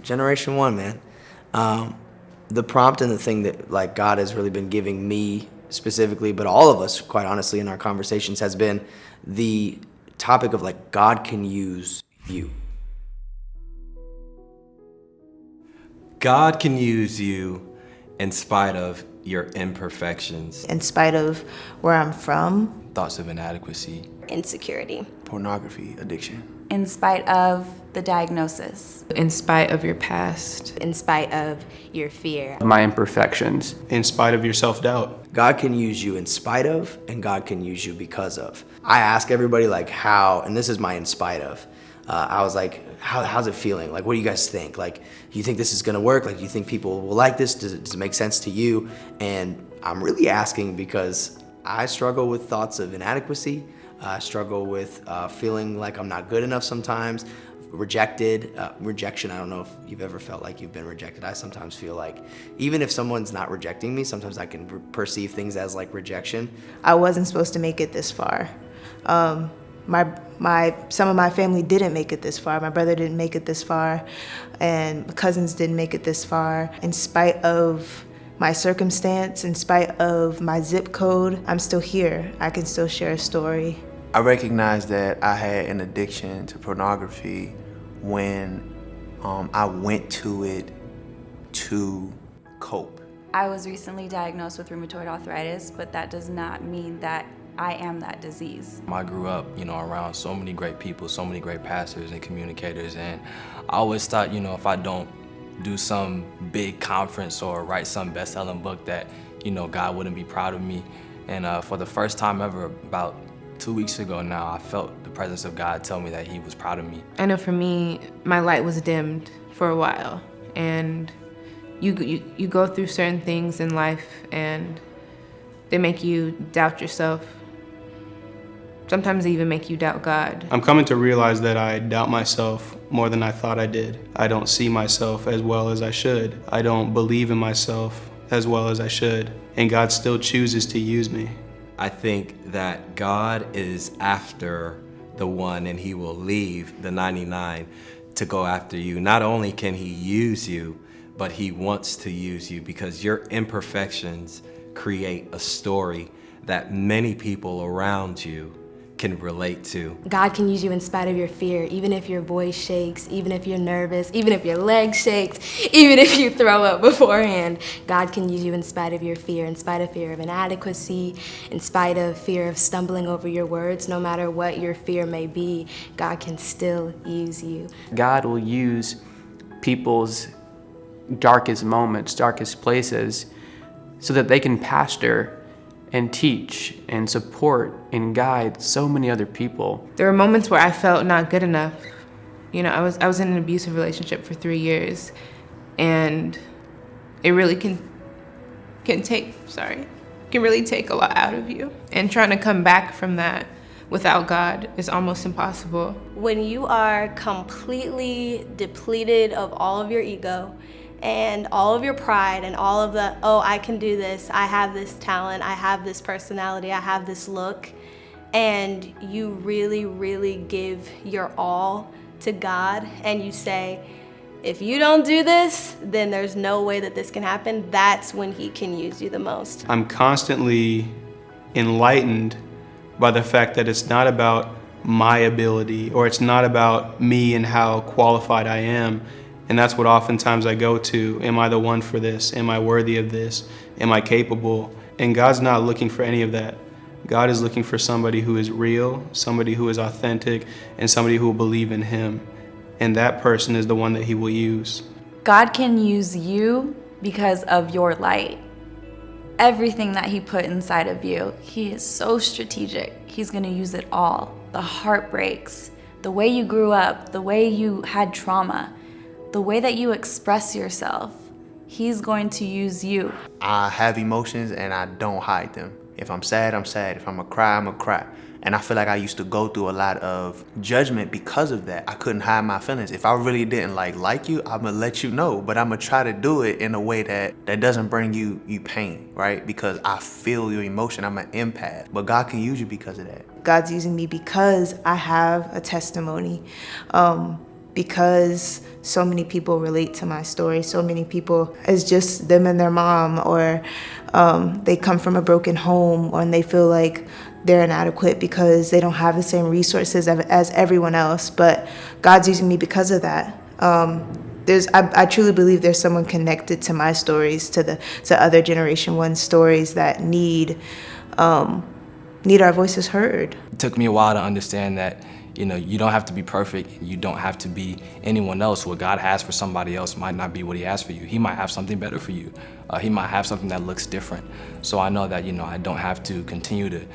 Generation one, man. The prompt and the thing that like God has really been giving me specifically, but all of us, quite honestly, in our conversations has been the topic of like God can use you. God can use you in spite of your imperfections, In spite of where I'm from, thoughts of inadequacy, insecurity, pornography addiction. In spite of the diagnosis. In spite of your past. in spite of your fear. My imperfections. In spite of your self-doubt. God can use you in spite of, and God can use you because of. I ask everybody like how, and this is my in spite of. I was like, how's it feeling? Like, what do you guys think? Like, you think this is gonna work? Like, do you think people will like this? Does it make sense to you? And I'm really asking because I struggle with thoughts of inadequacy. I struggle with feeling like I'm not good enough sometimes. Rejection, I don't know if you've ever felt like you've been rejected. I sometimes feel like even if someone's not rejecting me, sometimes I can perceive things as like rejection. I wasn't supposed to make it this far. Some of my family didn't make it this far. My brother didn't make it this far, and my cousins didn't make it this far. In spite of my circumstance, in spite of my zip code, I'm still here. I can still share a story. I recognized that I had an addiction to pornography when I went to it to cope. I was recently diagnosed with rheumatoid arthritis, but that does not mean that I am that disease. I grew up, around so many great people, so many great pastors and communicators, and I always thought, if I don't do some big conference or write some best-selling book that, God wouldn't be proud of me. And for the first time ever, about 2 weeks ago now, I felt the presence of God tell me that he was proud of me. I know for me, my light was dimmed for a while, and you go through certain things in life and they make you doubt yourself. Sometimes they even make you doubt God. I'm coming to realize that I doubt myself more than I thought I did. I don't see myself as well as I should. I don't believe in myself as well as I should. And God still chooses to use me. I think that God is after the one and he will leave the 99 to go after you. Not only can he use you, but he wants to use you because your imperfections create a story that many people around you can relate to. God can use you in spite of your fear, even if your voice shakes, even if you're nervous, even if your leg shakes, even if you throw up beforehand. God can use you in spite of your fear, in spite of fear of inadequacy, in spite of fear of stumbling over your words. No matter what your fear may be, God can still use you. God will use people's darkest moments, darkest places, so that they can pastor and teach and support and guide so many other people. There were moments where I felt not good enough. I was in an abusive relationship for 3 years, and it really can really take a lot out of you. And trying to come back from that without God is almost impossible. When you are completely depleted of all of your ego and all of your pride and all of the, oh, I can do this, I have this talent, I have this personality, I have this look, and you really, really give your all to God and you say, if you don't do this, then there's no way that this can happen, that's when he can use you the most. I'm constantly enlightened by the fact that it's not about my ability or it's not about me and how qualified I am. And that's what oftentimes I go to. Am I the one for this? Am I worthy of this? Am I capable? And God's not looking for any of that. God is looking for somebody who is real, somebody who is authentic, and somebody who will believe in him. And that person is the one that he will use. God can use you because of your light. Everything that he put inside of you, he is so strategic. He's gonna use it all. The heartbreaks, the way you grew up, the way you had trauma, the way that you express yourself, he's going to use you. I have emotions and I don't hide them. If I'm sad, I'm sad. If I'm gonna cry, I'm gonna cry. And I feel like I used to go through a lot of judgment because of that. I couldn't hide my feelings. If I really didn't like you, I'm gonna let you know, but I'm gonna try to do it in a way that doesn't bring you pain, right? Because I feel your emotion, I'm an empath. But God can use you because of that. God's using me because I have a testimony. because so many people relate to my story. So many people, it's just them and their mom, or they come from a broken home, and they feel like they're inadequate because they don't have the same resources as everyone else. But God's using me because of that. I truly believe there's someone connected to my stories, to other Generation 1 stories that need our voices heard. It took me a while to understand that, you know, you don't have to be perfect. You don't have to be anyone else. What God has for somebody else might not be what he has for you. He might have something better for you. He might have something that looks different. So I know that, you know, I don't have to continue to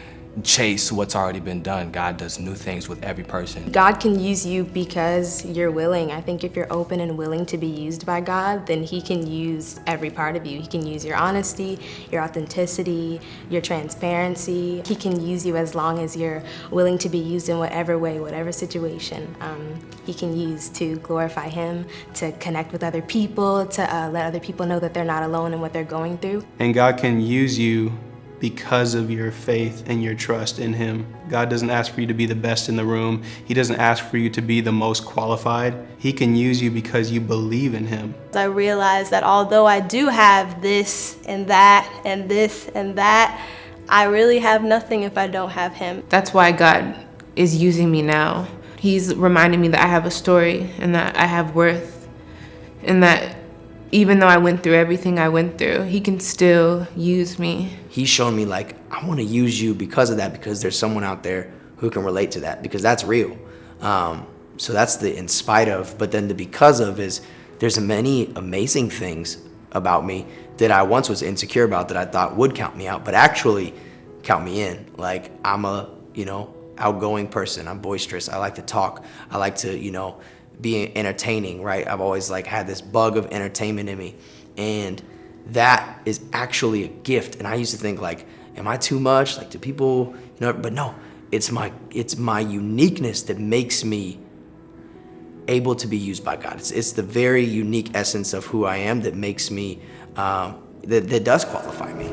chase what's already been done. God does new things with every person. God can use you because you're willing. I think if you're open and willing to be used by God, then he can use every part of you. He can use your honesty, your authenticity, your transparency. He can use you as long as you're willing to be used in whatever way, whatever situation. He can use to glorify him, to connect with other people, to let other people know that they're not alone in what they're going through. And God can use you because of your faith and your trust in him. God doesn't ask for you to be the best in the room. He doesn't ask for you to be the most qualified. He can use you because you believe in him. I realized that although I do have this and that and this and that, I really have nothing if I don't have him. That's why God is using me now. He's reminding me that I have a story and that I have worth, and that even though I went through everything I went through, he can still use me. He's shown me, like, I want to use you because of that, because there's someone out there who can relate to that, because that's real. So that's the in spite of, but then the because of is there's many amazing things about me that I once was insecure about that I thought would count me out, but actually count me in. Like, I'm a, outgoing person. I'm boisterous. I like to talk. I like to, be entertaining, right? I've always had this bug of entertainment in me, and that is actually a gift. And I used to think, am I too much? Do people, but no, it's my uniqueness that makes me able to be used by God. It's the very unique essence of who I am that makes me, that does qualify me.